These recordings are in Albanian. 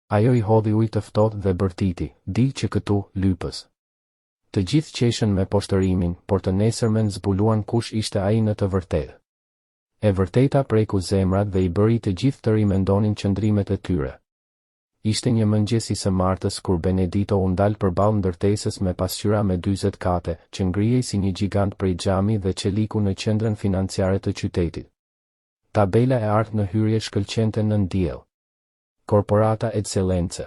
Ajo I hodhi ujë të ftohtë dhe bërtiti, di që këtu, lypës. Të gjithë qeshen me poshtërimin, por të nesërmen zbuluan kush ishte ai në të vërtetë. E vërteta preku zemrat dhe I bëri të gjithë të rimendonin qëndrimet e tyre. Ishte një mëngjes I së martës kur Benedito u ndal përballë ndërtesës me pasqyra me 40 kate, që ngrihej si një gjigant prej xhami dhe çeliku në qendrën financiare të qytetit. Tabela e artë në hyrje shkëlqente në diell. Korporata Excelence.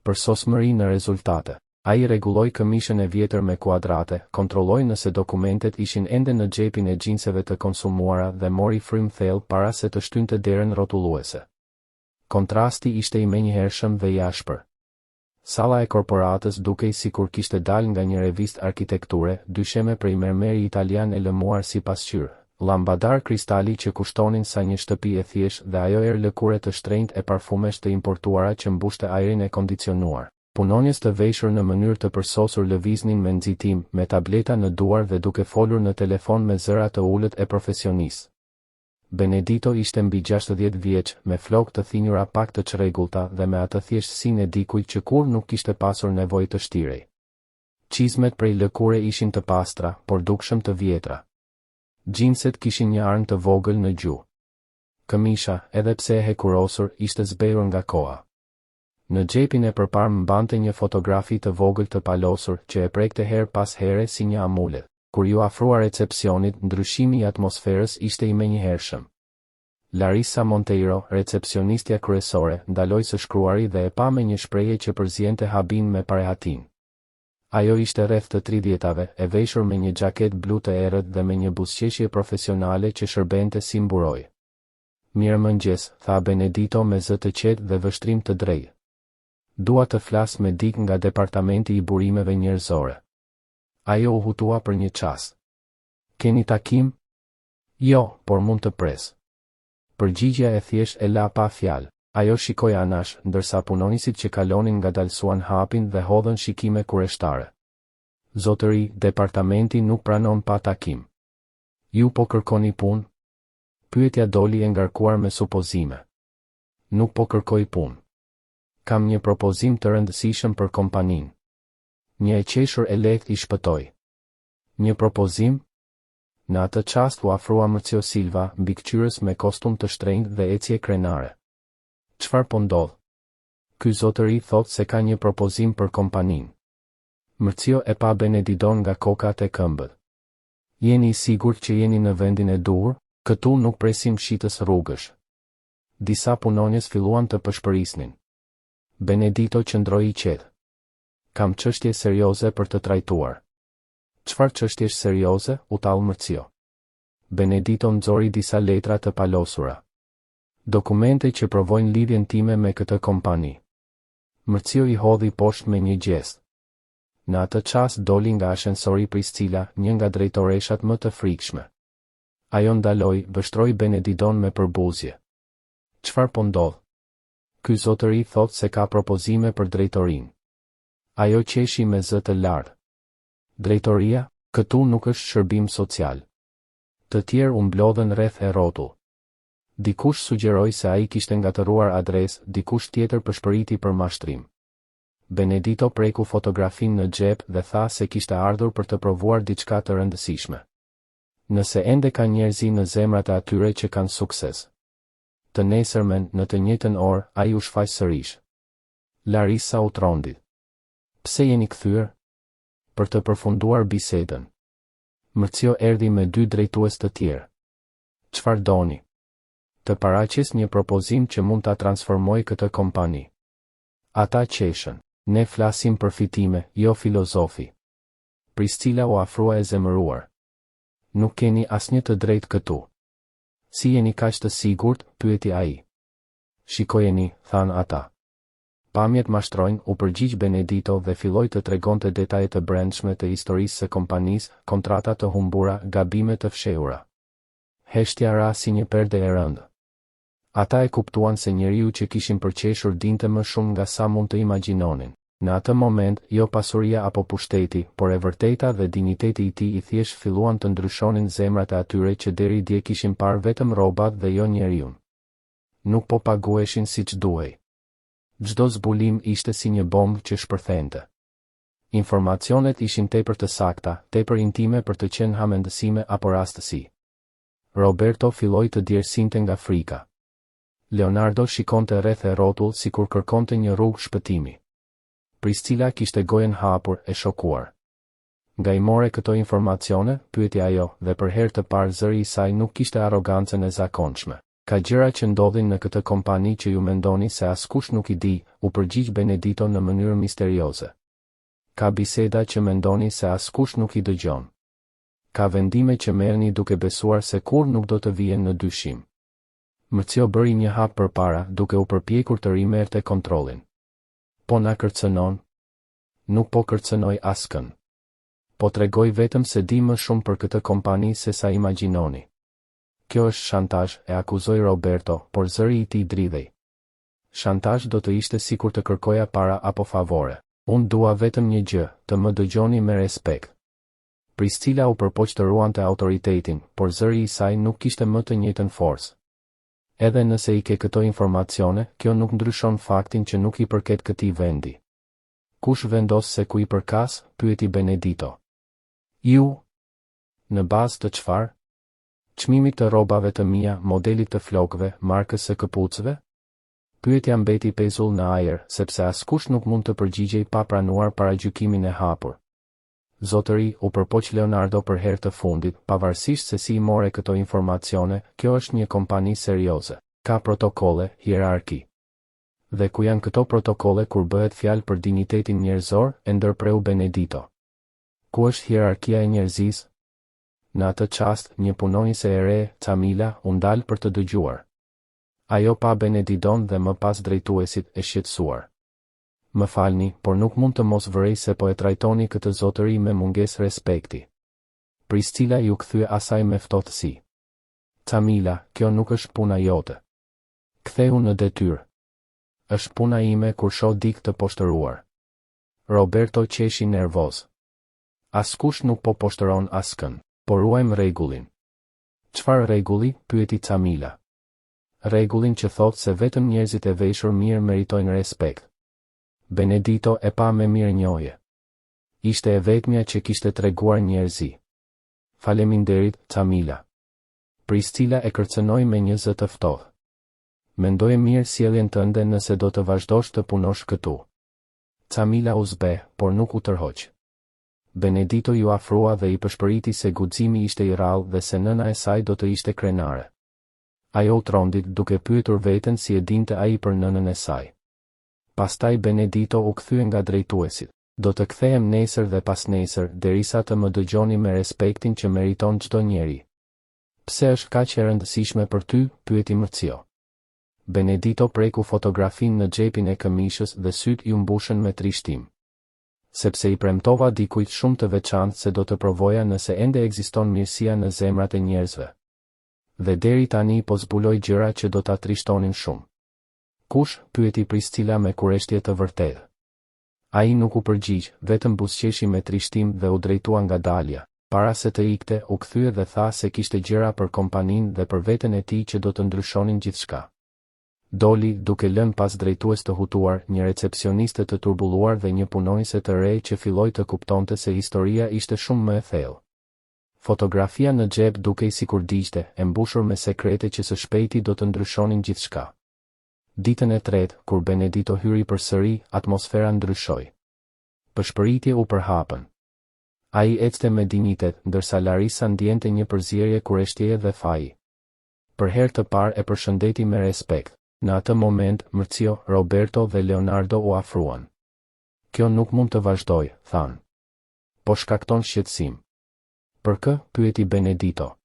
Për sosmëri në rezultate. Ai rregulloi këmishën e vjetër me kuadrate, kontrolloi nëse dokumentet ishin ende në xhepin e xhinseve të konsumuara dhe mori frymë thellë para se të shtynte derën rrotulluese. Kontrasti ishte I menjëhershëm dhe I ashpër. Salla e korporatës dukej sikur kishte dalë nga një revistë arkitekture, dysheme prej mermeri italian e lëmuar si pasqyrë, llambadar kristali që kushtonin sa një shtëpi e thjeshtë dhe ajo erë lëkure të shtrenjtë e parfumesh të importuara që mbushte ajrin e kondicionuar. Punonjës të veshur në mënyrë të përsosur lëviznin me nxitim, me tableta në duar dhe duke folur në telefon me zëra të ulët e profesionistë. Benedito ishte mbi 60 vjeç, me flokë të thinjura pak të çrregullta dhe me atë thjeshtësinë e dikujt që kur nuk kishte pasur nevojë të shtirej. Çizmet prej lëkure ishin të pastra, por dukshëm të vjetra. Xhinset kishin një armë të vogël në gjuhë. Këmisha, edhe pse e hekurosur, ishte zbehur nga koha. Në xhepin e përparë mbante një fotografi të vogël të palosur që e prekte her pas here si një amulet. Kur ju afrua recepcionit, ndryshimi I atmosferës ishte I menjëhershëm. Larissa Monteiro, recepcionistja kryesore, ndaloi së shkruari dhe e pa me një shprehje që përziente habin me parehatin. Ajo ishte rreth të 30-tave, e veshur me një xhaketë blu të errët dhe me një buzëqeshje profesionale që shërbente si mburoj. Mirëmëngjes, tha Benedito me zë të qetë dhe vështrim të drejtë. Dua të flas me dik nga departamenti I burimeve njerëzore. Ajo u hutua për një çast. Keni takim? Jo, por mund të pres. Përgjigjja e thjesht e la pa fjalë. Ajo shikoi anash, ndërsa punonisit që kalonin ngadalsuan hapin dhe hodhën shikime kurioztare. Zotëri, departamenti nuk pranon pa takim. Ju po kërkoni punë? Pyetja doli e ngarkuar me supozime. Nuk po kërkoj punë. Kam një propozim të rëndësishëm për kompaninë. Një e qeshur e lehtë I shpëtoi. Një propozim? Në atë çast u afrua Mërcio Silva, mbikëqyrës me kostum të shtrenjtë dhe ecje krenare. Çfarë po ndodh? Ky zotëri thotë se ka një propozim për kompaninë. Mërcio e pa Benedidon nga kokat e këmbët. Jeni I sigurt që jeni në vendin e duhur? Këtu nuk presim shitës rrugësh. Disa punonjës filluan të pëshpërisnin. Benedito qëndroi I qetë. Kam çështje serioze për të trajtuar. Çfarë çështjesh serioze? U tall Mërcio. Benedito nxori disa letra të palosura. Dokumente që provojnë lidhjen time me këtë kompani. Mërcio I hodhi poshtë me një gjest. Në atë çast doli nga ashensori Priscilla, një nga drejtoreshat më të frikshme. Ajo ndaloi, vështroi Benedidon me përbuzje. Çfarë po ndodh? Ky zotëri thotë se ka propozime për drejtorinë. Ajo qeshi me zë të lartë. Drejtoria, këtu nuk është shërbim social. Të tjerë u mblodhen rreth e rrotull. Dikush sugjeroi se ai kishte ngatëruar adresë, dikush tjetër përshpëriti për mashtrim. Benedito preku fotografin në xhep dhe tha se kishte ardhur për të provuar diçka të rëndësishme. Nëse ende ka njerëzi në zemrat e atyre që kanë sukses. Të nesërmen, në të njëjtën orë, ai u shfaq sërish. Larissa u trondi. Pse jeni kthyer? Për të përfunduar bisedën. Mërcio erdhi me 2 drejtues të tjerë. Çfarë doni? Të paraqes një propozim që mund ta transformoj këtë kompani. Ata qeshën. Ne flasim për fitime, jo filozofi. Priscilla u afrua e zemëruar. Nuk keni asnjë të drejtë këtu. Si jeni kaq të sigurt? Pyeti ai. Shikojeni, than ata. Pamjet mashtrojnë, u përgjigj Benedito dhe filloi të tregonte detajet të brendshme të historisë së kompanisë, kontrata të humbura, gabime të fshehura. Heshtja ra si një perde e rëndë. Ata e kuptuan se njeriu që kishin përqeshur dinte më shumë nga sa mund të imagjinonin. Në atë moment, jo pasuria apo pushteti, por e vërteta dhe dinjiteti I tij I thjesht filluan të ndryshonin zemrat e atyre që deri dje kishin parë vetëm rrobat dhe jo njeriun. Nuk po paguheshin siç duhej. Çdo zbulim ishte si një bombë që shpërthente. Informacionet ishin tepër të sakta, tepër intime për të qenë hamendësime apo rastësi. Roberto filloi të djersinte nga frika. Leonardo shikonte rreth e rrotull sikur kërkonte një rrugë shpëtimi. Priscilla kishte gojen hapur e shokuar. Nga i more këto informacione, pyeti ajo, dhe për herë të parë zëri i saj nuk kishte arrogancën e zakonshme. Ka gjëra që ndodhin në këtë kompani që ju mendoni se askush nuk i di, u përgjigj Benedito në mënyrë misterioze. Ka biseda që mendoni se askush nuk i dëgjon. Ka vendime që merrni duke besuar se kur nuk do të vijen në dyshim. Mërcio bëri një hap përpara, duke u përpjekur të rimerte kontrollin. Po na kërcënon? Nuk po kërcënoj askën. Po tregoj vetëm se di më shumë për këtë kompani se sa imagjinoni. Kjo është shantazh, e akuzoi Roberto, por zëri i tij dridhej. Shantazh do të ishte sikur të kërkoja para apo favore. Unë dua vetëm një gjë, të më dëgjoni me respekt. Priscilla u përpoq të ruante autoritetin, por zëri i saj nuk kishte më të njëjtën forcë. Edhe nëse i ke këto informacione, kjo nuk ndryshon faktin që nuk i përket këtij vendi. Kush vendos se ku i përkas? Pyeti Benedito. Ju? Në bazë të çfarë? Çmimit të rrobave të mia, modelit të flokëve, markës së këpucëve? Pyetja mbeti pezull në ajër, sepse askush nuk mund të përgjigjej pa pranuar paragjykimin e hapur. Zotëri, u përpoq Leonardo për herë të fundit, pavarësisht se si i more këto informacione, kjo është një kompani serioze. Ka protokolle, hierarki. Dhe ku janë këto protokolle kur bëhet fjalë për dinjitetin njerëzor? E ndërpreu Benedito. Ku është hierarkia e njerëzisë? Në atë çast, një punonjëse e re, Camila, u ndal për të dëgjuar. Ajo pa Benedidon dhe më pas drejtuesit e shqetësuar. Më falni, por nuk mund të mos vërej se po e trajtoni këtë zotëri me mungesë respekti. Priscilla ju kthye asaj me ftohtësi. Camila, kjo nuk është puna jote. Ktheu në detyrë. Është puna ime kur shoh dikë të poshtëruar. Roberto qeshi nervoz. Askush nuk po poshtëron askën, por ruajmë rregullin. Çfarë rregulli? Pyeti Camila. Rregullin që thotë se vetëm njerëzit e veshur mirë meritojnë respekt. Benedito e pa me mirënjohje. Ishte e vetmja që kishte treguar njerëzi. Faleminderit, Camila. Priscilla e kërcënoi me një zë të ftohtë. Mendoje mirë sjelljen tënde nëse do të vazhdosh të punosh këtu. Camila u zbe, por nuk u tërhoq. Benedito ju afrua dhe i përshpëriti se guximi ishte i rrallë dhe se nëna e saj do të ishte krenare. Ajo u trondit duke pyetur veten si e dinte ai për nënën e saj. Pastaj Benedito u kthye nga drejtuesit. Do të kthehem nesër dhe pas nesër, derisa të më dëgjoni me respektin që meriton çdo njeri. Pse është kaq e rëndësishme për ty? Pyeti Mërcio. Benedito preku fotografin në xhepin e këmishës dhe syt i mbushën me trishtim. Sepse i premtova dikujt shumë të veçantë se do të provoja nëse ende ekziston mirësia në zemrat e njerëzve. Dhe deri tani po zbuloj gjëra që do ta trishtonin shumë. Kush? Pyeti Priscilla me kureshtje të vërtetë. Ai nuk u përgjigj, vetëm buzëqeshi me trishtim dhe u drejtua ngadalja. Para se të ikte, u kthye dhe tha se kishte gjëra për kompaninë dhe për veten e tij që do të ndryshonin gjithçka. Doli, duke lënë pas drejtues të hutuar, një recepcioniste të turbulluar dhe një punonjëse të re që filloi të kuptonte se historia ishte shumë më e thellë. Fotografia në xhep dukej sikur digjte, e mbushur me sekrete që së shpejti do të ndryshonin gjithçka. Ditën e tretë, kur Benedito hyri përsëri, atmosfera ndryshoi. Përshpëritje u përhapën. Ai ecte me dinjitet, ndërsa Larisa ndjente një përzierje kureshtjeje dhe faji. Për herë të parë e përshëndeti me respekt. Në atë moment, Mërcio, Roberto dhe Leonardo u afruan. Kjo nuk mund të vazhdoj, thanë. Po shkakton shqetësim. Për kë? Pyeti Benedito.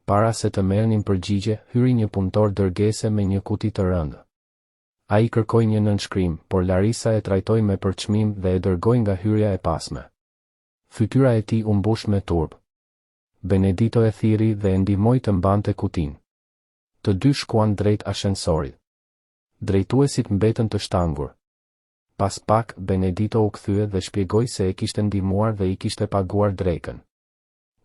Para se të merrnin përgjigje, hyri një punëtor dërgese me një kuti të rëndë. Ai kërkoi një nënshkrim, por Larisa e trajtoi me përçmim dhe e dërgoi nga hyrja e pasme. Fytyra e tij u mbush me turp. Benedito e thirri dhe e ndihmoi të mbante kutin. Të dy shkuan drejt ashensorit. Drejtuesit mbetën të shtangur. Pas pak, Benedito u kthye dhe shpjegoi se e kishte ndihmuar dhe i kishte paguar drekën.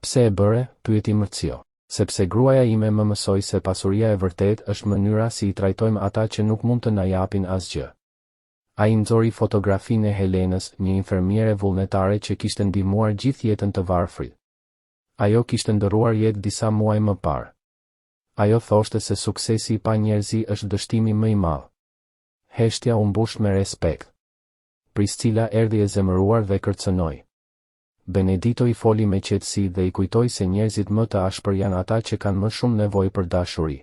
Pse e bëre? Pyeti Mërcio. Sepse gruaja ime më mësoi se pasuria e vërtet është mënyra si i trajtojmë ata që nuk mund të na japin asgjë. Ai nxori fotografinë e Helenës, një infermiere vullnetare që kishte ndihmuar gjithë jetën të varfrit. Ajo kishte ndëruar jetë disa muaj më parë. Ajo thoshte se suksesi I pa njerëzi është dështimi më I madh. Heshtja u mbush me respekt. Priscilla erdhi e zemëruar dhe kërcënoi. Benedito I foli me qetësi dhe I kujtoi se njerëzit më të ashpër janë ata që kanë më shumë nevojë për dashuri.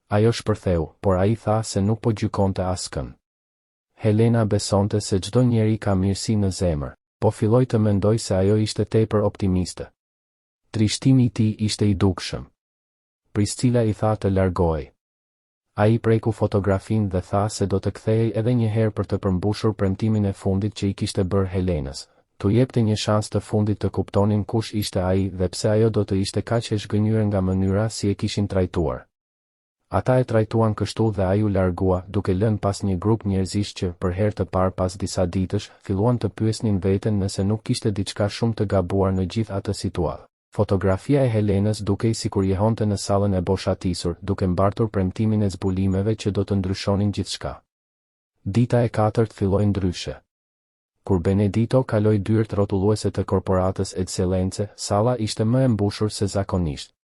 Ajo shpërtheu, por ai tha se nuk po gjykonte askën. Helena besonte se çdo njeri ka mirësi në zemër, po filloi të mendoj se ajo ishte tepër optimiste. Trishtimi I tij ishte I dukshëm. Priscilla I tha të largohej. Ai preku fotografinë dhe tha se do të kthehej edhe një herë për të përmbushur premtimin e fundit që I kishte bërë Helenës. Tu jepte një shans të fundit të kuptonin kush ishte ai dhe pse ajo do të ishte kaq e zhgënjur nga mënyra si e kishin trajtuar. Ata e trajtuan kështu dhe ai u largua, duke lënë pas një grup njerëzish që, për herë të parë pas disa ditësh, filluan të pyesnin veten nëse nuk kishte diçka shumë të gabuar në gjithë atë situatë. Fotografia e Helenës dukej sikur jehonte në sallën e boshatisur, duke mbartur premtimin e zbulimeve që do të ndryshonin gjithçka. Dita e katërt filloi ndryshe. Kur Benedito kaloi dyert rrotulluese të korporatës Excellence, salla ishte më e mbushur se zakonisht.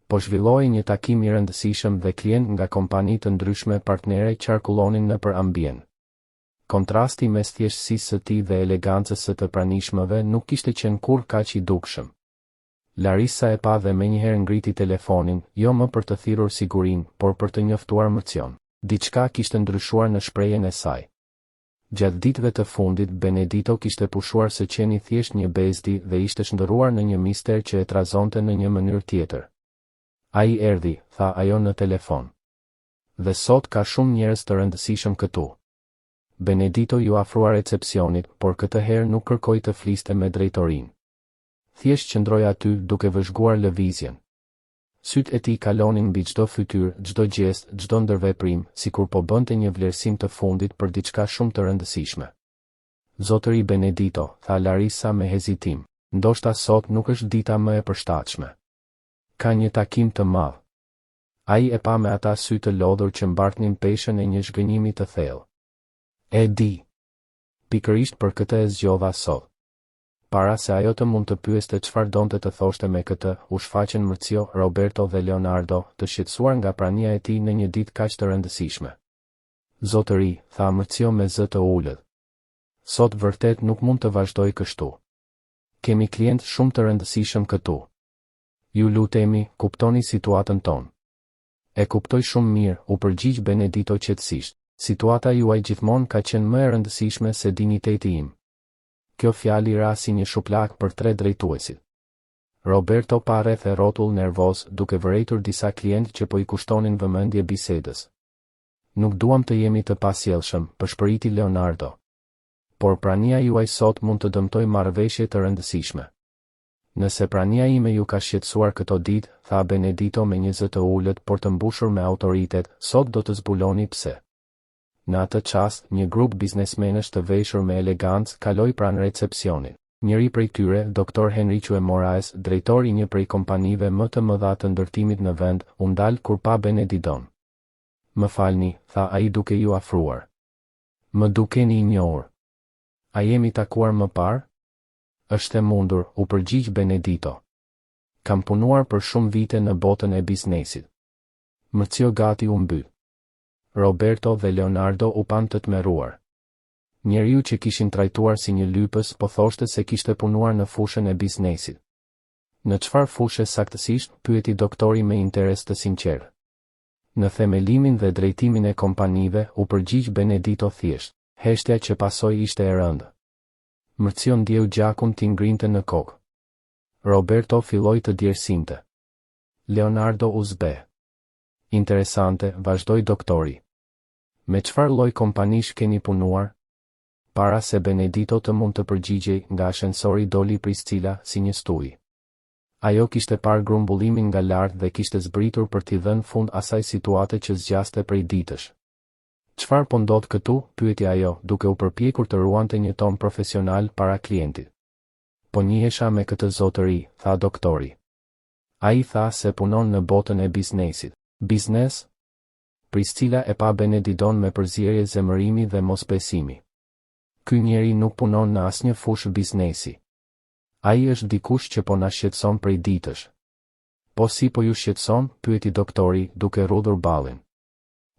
Po zhvilloi një takim I rëndësishëm dhe klient nga kompani të ndryshme partnere qarkullonin nëpër ambient. Kontrasti mes thjeshtësisë së tij dhe elegancës së të pranishmëve nuk kishte qenë kurrë kaq I dukshëm. Larissa e pa dhe menjëherë ngriti telefonin, jo më për të thirrur sigurinë, por për të njoftuar Mërcion. Diçka kishte ndryshuar në shprehjen e saj. Gjatë ditëve të fundit, Benedito kishte pushuar se qeni thjesht një bezdi dhe ishte shndërruar në një mister që e trazonte në një mënyrë tjetër. Ai erdhi, tha ajo në telefon. Dhe sot ka shumë njerëz të rëndësishëm këtu. Benedito ju afrua recepcionit, por këtë herë nuk kërkoi të fliste me drejtorinë. Thjesht qëndroi aty duke vëzhguar lëvizjen. Sytë e tij kalonin mbi çdo fytyrë, çdo gjest, çdo ndërveprim, sikur po bënte një vlerësim të fundit për diçka shumë të rëndësishme. Zotëri Benedito, tha Larissa me hezitim, ndoshta sot nuk është dita më e përshtatshme. Ka një takim të madh. Ai e pa me ata sy të lodhur që mbartnin peshën e një zhgënjimi të thellë. E di. Pikërisht për këtë e zgjodha sot. Para se ajo të mund të pyeste çfarë donte të thoshte me këtë, u shfaqen Mërcio, Roberto dhe Leonardo, të shqetësuar nga prania e tij në një ditë kaq të rëndësishme. Zotëri, tha Mërcio me zë të ulët. Sot vërtet nuk mund të vazhdoj kështu. Kemi klient shumë të rëndësishëm këtu. Ju lutemi, kuptoni situatën tonë. E kuptoj shumë mirë, u përgjigj Benedito qetësisht. Situata juaj gjithmonë ka qenë më e rëndësishme se dinjiteti im. Kjo fjali ra si një shuplak për 3 drejtuesit. Roberto pa rreth e rrotull nervoz, duke vërejtur disa klientë që po I kushtonin vëmendje bisedës. Nuk duam të jemi të pasjellshëm, përshpëriti Leonardo. Por prania juaj sot mund të dëmtoj marrëveshje të rëndësishme. Nëse prania ime ju ka shqetësuar këto ditë, tha Benedito me një zë të ulët por të mbushur me autoritet, sot do të zbuloni pse. Në atë çast, një grup biznesmenësh të veshur me elegancë kaloi pranë recepcionit. Njëri prej tyre, Dr. Henrique Moraes, drejtori I një prej kompanive më të mëdha të ndërtimit në vend, u ndal kur pa Benediton. Më falni, tha ai duke ju afruar. Më dukeni I njohur. A jemi takuar më parë? Është e mundur, u përgjigj Benedito. Kam punuar për shumë vite në botën e biznesit. Mërcio gati u mby. Roberto dhe Leonardo u pan të tmerruar. Njeriu që kishin trajtuar si një lypës po thoshte se kishte punuar në fushën e biznesit. Në çfarë fushë saktësisht, pyeti doktori me interes të sinqert. Në themelimin dhe drejtimin e kompanive, u përgjigj Benedito thjesht. Heshtja që pasoi ishte e rëndë. Mërcio ndjeu gjakun t'i ngrinte në kokë. Roberto filloi të djersinte. Leonardo u zbe. Interesante, vazhdoi doktori. Me çfarë lloj kompanish keni punuar? Para se Benedito të mund të përgjigjej, nga ashensori doli Priscilla si një stuj. Ajo kishte parë grumbullimin nga lart dhe kishte zbritur për t'i dhënë fund asaj situate që zgjaste prej ditësh. Çfarë po ndodh këtu? Pyeti ajo, duke u përpjekur të ruante një ton profesional para klientit. Po njihesha me këtë zotëri, tha doktori. Ai tha se punon në botën e biznesit. Biznes? Priscilla e pa Benedidon me përzierje zemërimi dhe mosbesimi. Ky njeri nuk punon në asnjë fushë biznesi. Ai është dikush që po na shqetëson prej ditësh. Po si po ju shqetëson, pyeti doktori, duke rrudhur ballin.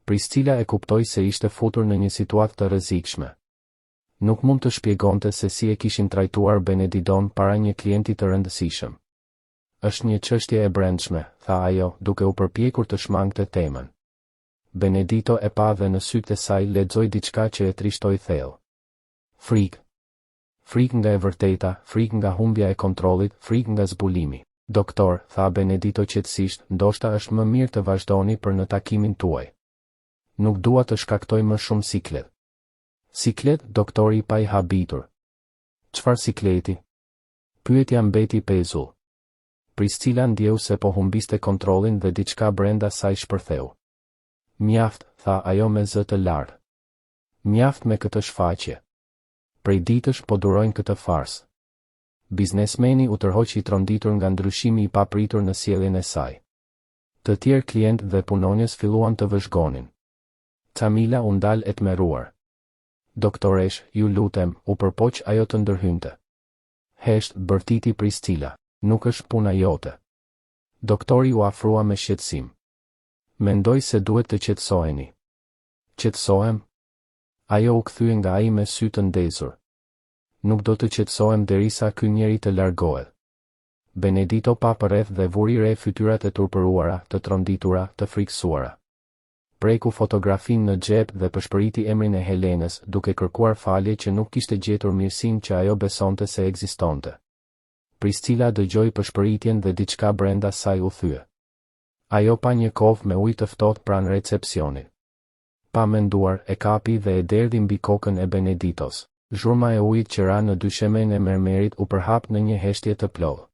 Priscilla e kuptoi se ishte futur në një situatë të rrezikshme. Nuk mund të shpjegonte se si e kishin trajtuar Benedidon para një klienti të rëndësishëm. Është një çështje e brendshme, tha ajo, duke u përpjekur të shmangte temën. Benedito e pa dhe në sytë e saj lexoi diçka që e trishtoi thellë. Frikë. Frikë nga e vërteta, frikë nga humbja e kontrollit, frikë nga zbulimi. Doktor, tha Benedito qetësisht, ndoshta është më mirë të vazhdoni për në takimin tuaj. Nuk dua të shkaktoj më shumë siklet. Siklet, doktori pa I habitur. Çfarë sikleti? Pyetja mbeti pezull. Priscilla ndjeu se po humbiste kontrollin dhe diçka brenda saj shpërtheu. Mjaft, tha ajo me zë të lartë. Mjaft me këtë shfaqje. Prej ditësh po durojnë këtë farsë. Biznesmeni u tërhoqi tronditur nga ndryshimi I papritur në sjelljen e saj. Të tjerë klientë dhe punonjës filluan të vëzhgonin. Camila u ndal e tmerruar. Doktoresh, ju lutem, u përpoq ajo të ndërhynte. Hesht, bërtiti Priscilla, nuk është puna jote. Doktori u afrua me shqetësim. Mendoj se duhet të qetësoheni. Qetësohem? Ajo u kthye nga ai me sy të ndezur. Nuk do të qetësohem derisa ky njeri të largohet. Benedito pa përreth dhe vuri re fytyrat e turpëruara, të tronditura, të frikësuara. Preku fotografin në xhep dhe përshpëriti emrin e Helenës, duke kërkuar falje që nuk kishte gjetur mirësinë që ajo besonte se ekzistonte. Priscilla dëgjoi përshpëritjen dhe diçka brenda saj u thye. Ajo pa një kovë me ujë të ftohtë pranë recepcionit. Pa menduar, e kapi dhe e derdhi mbi kokën e Beneditos. Zhurma e ujit që ra në dyshemen e mermerit u përhap në një heshtje të plollë.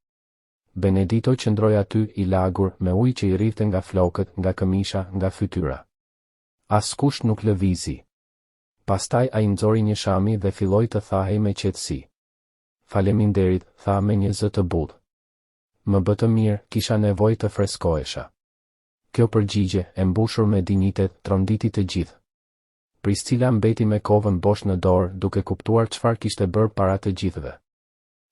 Benedito qëndroi aty I lagur me ujë që I rrifte nga flokët, nga këmisha, nga fytyra. Askush nuk lëvizi. Pastaj ai nxori një shami dhe filloi të thahej me qetësi. Faleminderit, tha me një zë të butë. Më bë të mirë, kisha nevojë të freskohesha. Kjo përgjigje, e mbushur me dinjitet, tronditi të gjithë. Priscilla mbeti me kovën bosh në dorë, duke kuptuar çfarë kishte bërë para të gjithëve.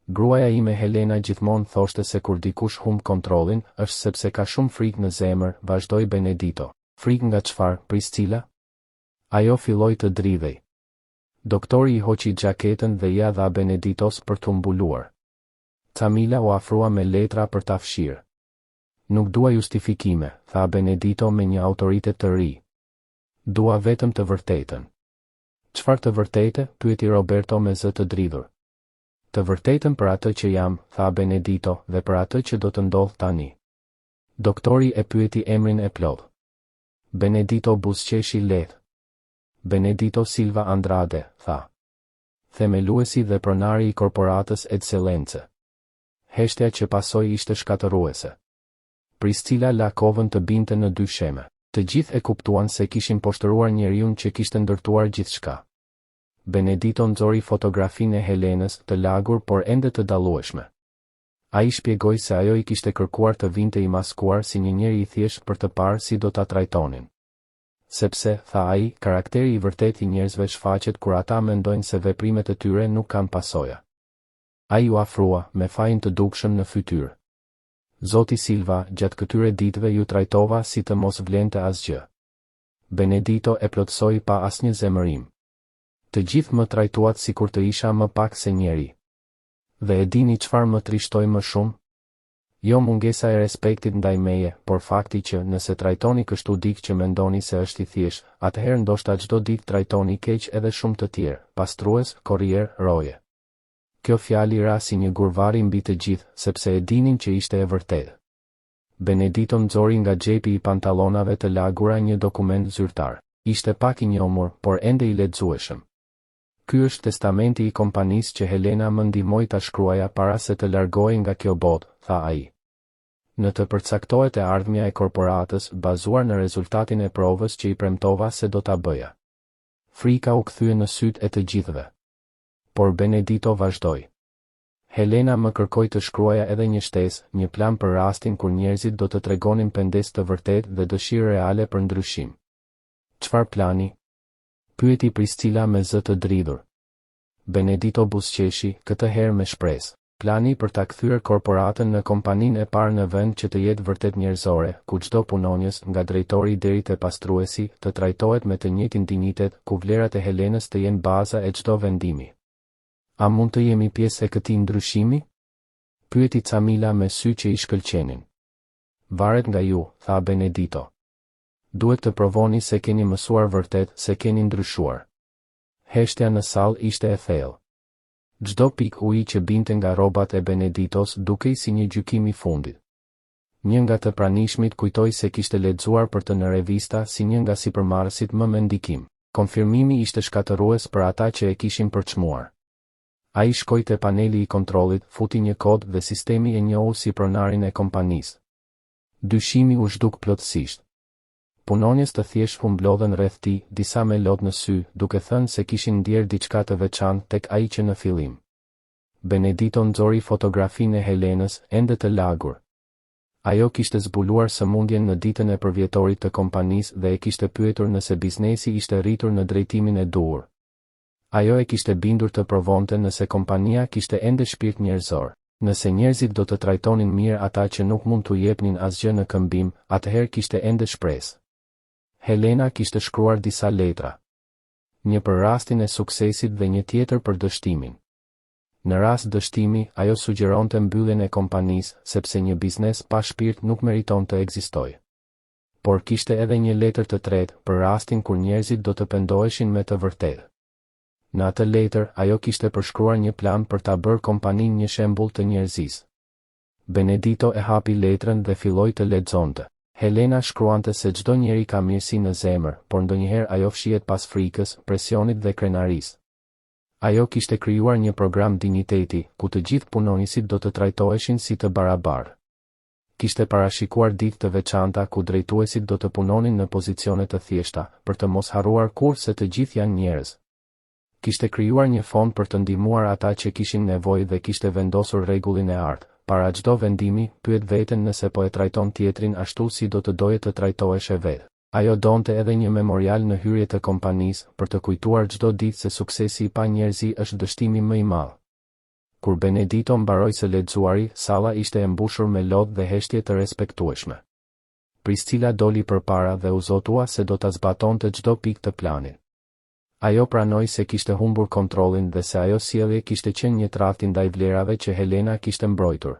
Gruaja ime Helena gjithmonë thoshte se kur dikush humb kontrollin, është sepse ka shumë frikë në zemër, vazhdoi Benedito. Frikë nga çfarë, Priscilla? Ajo filloi të dridhej. Doktori I hoqi xhaketën dhe ja dha Beneditos për t'u mbuluar. Camila u afrua me letra për ta fshirë. Nuk dua justifikime, tha Benedito me një autoritet të ri. Dua vetëm të vërtetën. Çfarë të vërtetë? Pyeti Roberto me zë të dridhur. Të vërtetën për atë që jam, tha Benedito, dhe për atë që do të ndodh tani. Doktori e pyeti emrin e plotë. Benedito buzëqeshi lehtë. Benedito Silva Andrade, tha. Themeluesi dhe pronari I korporatës Excellence. Heshtja që pasoi ishte shkatëruese. Priscilla la kovën të binte në dy sheme. Të gjithë e kuptuan se kishin poshtëruar njeriun që kishte ndërtuar gjithçka. Benedito nxori fotografinë e Helenës, të lagur por ende të dallueshme. Ai shpjegoi se ajo I kishte kërkuar të vinte I maskuar si një njeri I thjesht për të parë si do ta trajtonin. Sepse, tha ai, karakteri I vërtet I njerëzve shfaqet kur ata mendojnë se veprimet e tyre nuk kanë pasoja. Ai u afrua, me fajin të dukshëm në fytyrë. Zoti Silva, gjatë këtyre ditëve ju trajtova si të mos vlente asgjë. Benedito e plotësoi pa asnjë zemërim. Të gjithë më trajtuat sikur të isha më pak se njeri. Dhe e dini çfarë më trishtoi më shumë? Jo mungesa e respektit ndaj meje, por fakti që nëse trajtoni kështu dikë që mendoni se është I thjesht, atëherë ndoshta çdo ditë trajtoni keq edhe shumë të tjerë, pastrues, korrier, roje. Kjo fjali ra si një gurvari mbi të gjithë, sepse e dinin që ishte e vërtetë. Benedito nxori nga xhepi I pantallonave të lagura një dokument zyrtar. Ishte pak I njohur, por ende I lexueshëm. Ky është testamenti I kompanisë që Helena më ndihmoi ta shkruaja para se të largohej nga kjo botë, tha ai. Në të përcaktohet e ardhmja e korporatës, bazuar në rezultatin e provës që I premtova se do ta bëja. Frika u kthye në sytë e të gjithëve. Por Benedito vazhdoi. Helena më kërkoi të shkruaja edhe një shtesë, një plan për rastin kur njerëzit do të tregonin pengesë të vërtetë dhe dëshirë reale për ndryshim. Çfarë plani? Pyeti Priscilla me zë të dridhur. Benedito buzëqeshi, këtë herë me shpresë. Plani për ta kthyer korporatën në kompaninë e parë në vend që të jetë vërtet njerëzore, ku çdo punonjës, nga drejtori deri te pastruesi, të trajtohet me të njëjtin dinjitet, ku vlerat e Helenës të jenë baza e çdo vendimi. A mund të jemi pjesë e këtij ndryshimi? Pyeti Camila me sy që i shkëlqenin. Varet nga ju, tha Benedito. Duhet të provoni se keni mësuar vërtet, se keni ndryshuar. Heshtja në sallë ishte e thellë. Çdo pikë uji që binte nga rrobat e Beneditos dukej si një gjykim i fundit. Një nga të pranishmit kujtoi se kishte lexuar për të në revista si një nga sipërmarrësit më me ndikim. Konfirmimi ishte shkatërues për ata që e kishin përçmuar. Ai shkoi te paneli i kontrollit, futi një kod dhe sistemi e njohu si pronarin e kompanisë. Dyshimi u zhduk plotësisht. Punonjës të thjesht humblodhen rreth tij, disa me lot në sy, duke thënë se kishin ndier diçka të veçantë tek ai që në fillim. Benedito nxori fotografinë e Helenës, ende të lagur. Ajo kishte zbuluar sëmundjen në ditën e përvjetorit të kompanisë dhe e kishte pyetur nëse biznesi ishte rritur në drejtimin e duhur. Ajo e kishte bindur të provonte nëse kompania kishte ende shpirt njerëzor. Nëse njerëzit do të trajtonin mirë ata që nuk mund t'u jepnin asgjë në këmbim, atëherë kishte ende shpresë. Helena kishte shkruar disa letra. Një për rastin e suksesit dhe një tjetër për dështimin. Në rast dështimi, ajo sugjeronte mbylljen e kompanisë, sepse një biznes pa shpirt nuk meriton të ekzistojë. Por kishte edhe një letër të tretë për rastin kur njerëzit do të pendoheshin me të vërtetë. Në atë letër, ajo kishte përshkruar një plan për ta bërë kompaninë një shembull të njerëzisë. Benedito e hapi letrën dhe filloi të lexonte. Helena shkruante se çdo njeri ka mirësi në zemër, por ndonjëherë ajo fshihet pas frikës, presionit dhe krenarisë. Ajo kishte krijuar një program dinjiteti, ku të gjithë punonjësit do të trajtoheshin si të barabartë. Kishte parashikuar ditë të veçanta ku drejtuesit do të punonin në pozicione të thjeshta, për të mos harruar kurrë se të gjithë janë njerëz. Kishte krijuar një fond për të ndihmuar ata që kishin nevojë dhe kishte vendosur rregullin e artë. Para çdo vendimi, pyet veten nëse po e trajton tjetrin ashtu si do të doje të trajtohesh e vetë. Ajo donte edhe një memorial në hyrje të kompanisë për të kujtuar çdo ditë se suksesi i pa njerëzi është dështimi më i madh. Kur Benedito mbaroi së lexuari, salla ishte e mbushur me lot dhe heshtje të respektueshme. Priscilla doli përpara dhe u zotua se do ta zbatonte çdo pikë të planit. Ajo pranoi se kishte humbur kontrollin dhe se ajo sjellje kishte qenë një tradhti ndaj vlerave që Helena kishte mbrojtur.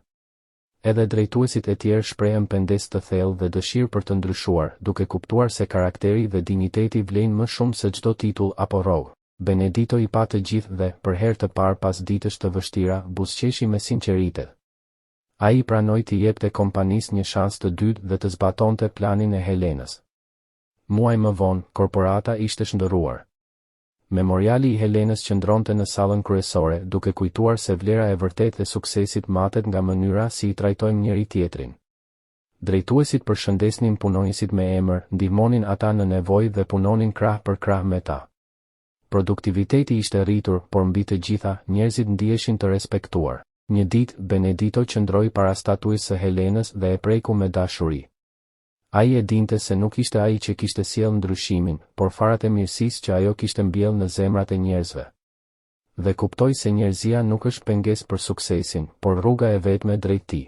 Edhe drejtuesit e tjerë shprehën pengesë të thellë dhe dëshirë për të ndryshuar, duke kuptuar se karakteri dhe dinjiteti vlen më shumë se çdo titull apo rrogë. Benedito i pa të gjithë dhe, për herë të parë pas ditësh të vështira, buzëqeshi me sinqeritet. Ai pranoi të jepte kompanisë një shans të dytë dhe të zbatonte planin e Helenës. Muaj më vonë, korporata ishte shndërruar. Memoriali i Helenës qëndronte në sallën kryesore, duke kujtuar se vlera e vërtetë e suksesit matet nga mënyra si i trajtojmë njëri tjetrin. Drejtuesit përshëndesnin punonjësit me emër, ndihmonin ata në nevojë dhe punonin krah për krah me ta. Produktiviteti ishte rritur, por mbi të gjitha, njerëzit ndiheshin të respektuar. Një ditë, Benedito qëndroi para statuisë së Helenës dhe e preku me dashuri. Ai e dinte se nuk ishte ai që kishte sjellë ndryshimin, por farat e mirësisë që ajo kishte mbjellë në zemrat e njerëzve. Dhe kuptoi se njerëzia nuk është pengesë për suksesin, por rruga e vetme drejt tij.